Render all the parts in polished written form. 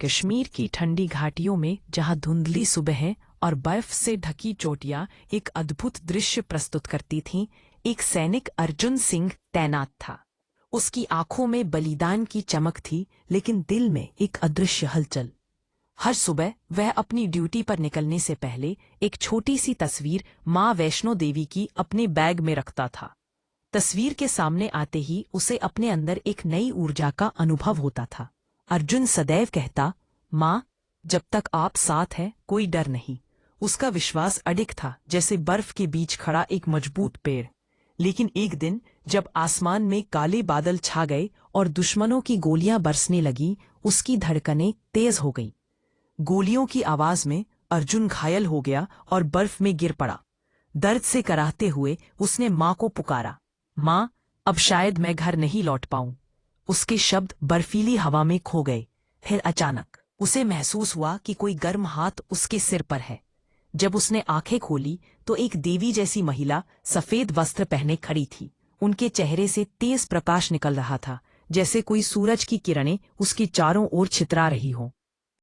कश्मीर की ठंडी घाटियों में जहां धुंधली सुबहें और बर्फ से ढकी चोटियां एक अद्भुत दृश्य प्रस्तुत करती थीं, एक सैनिक अर्जुन सिंह तैनात था। उसकी आंखों में बलिदान की चमक थी, लेकिन दिल में एक अदृश्य हलचल। हर सुबह वह अपनी ड्यूटी पर निकलने से पहले एक छोटी सी तस्वीर माँ वैष्णो देवी की अपने बैग में रखता था। तस्वीर के सामने आते ही उसे अपने अंदर एक नई ऊर्जा का अनुभव होता था। अर्जुन सदैव कहता, माँ, जब तक आप साथ हैं कोई डर नहीं। उसका विश्वास अडिग था, जैसे बर्फ के बीच खड़ा एक मजबूत पेड़। लेकिन एक दिन जब आसमान में काले बादल छा गए और दुश्मनों की गोलियां बरसने लगी, उसकी धड़कनें तेज हो गईं। गोलियों की आवाज में अर्जुन घायल हो गया और बर्फ में गिर पड़ा। दर्द से कराहते हुए उसने माँ को पुकारा, माँ, अब शायद मैं घर नहीं लौट पाऊं। उसके शब्द बर्फीली हवा में खो गए। फिर अचानक उसे महसूस हुआ कि कोई गर्म हाथ उसके सिर पर है। जब उसने आंखें खोली तो एक देवी जैसी महिला सफेद वस्त्र पहने खड़ी थी। उनके चेहरे से तेज प्रकाश निकल रहा था, जैसे कोई सूरज की किरणें उसकी चारों ओर छितरा रही हों।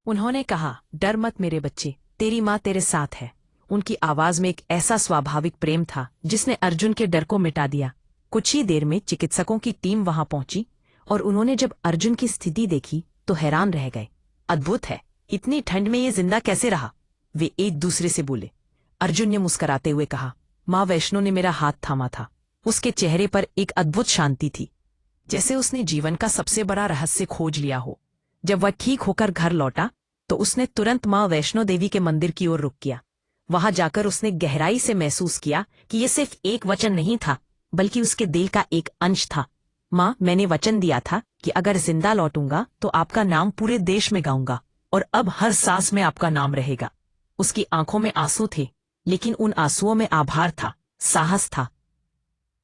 उन्होंने कहा, डर मत मेरे बच्चे, तेरी माँ तेरे साथ है। उनकी आवाज में एक ऐसा स्वाभाविक प्रेम था जिसने अर्जुन के डर को मिटा दिया। कुछ ही देर में चिकित्सकों की टीम वहां पहुंची और उन्होंने जब अर्जुन की स्थिति देखी तो हैरान रह गए। अद्भुत है, इतनी ठंड में ये जिंदा कैसे रहा? वे एक दूसरे से बोले। अर्जुन ने मुस्कुराते हुए कहा, माँ वैष्णो ने मेरा हाथ थामा था। उसके चेहरे पर एक अद्भुत शांति थी, जैसे उसने जीवन का सबसे बड़ा रहस्य खोज लिया हो। जब वह ठीक होकर घर लौटा तो उसने तुरंत माँ वैष्णो देवी के मंदिर की ओर रुख किया। वहां जाकर उसने गहराई से महसूस किया कि यह सिर्फ एक वचन नहीं था, बल्कि उसके दिल का एक अंश था। माँ, मैंने वचन दिया था कि अगर जिंदा लौटूंगा तो आपका नाम पूरे देश में गाऊंगा, और अब हर सांस में आपका नाम रहेगा। उसकी आंखों में आंसू थे, लेकिन उन आंसुओं में आभार था, साहस था।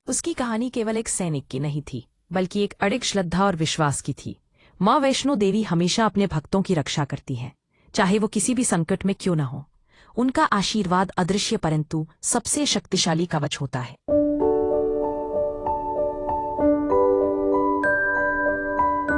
उसकी कहानी केवल एक सैनिक की नहीं थी, बल्कि एक अडिग श्रद्धा और विश्वास की थी। माँ वैष्णो देवी हमेशा अपने भक्तों की रक्षा करती हैं, चाहे वो किसी भी संकट में क्यों न हो। उनका आशीर्वाद अदृश्य परंतु सबसे शक्तिशाली कवच होता है।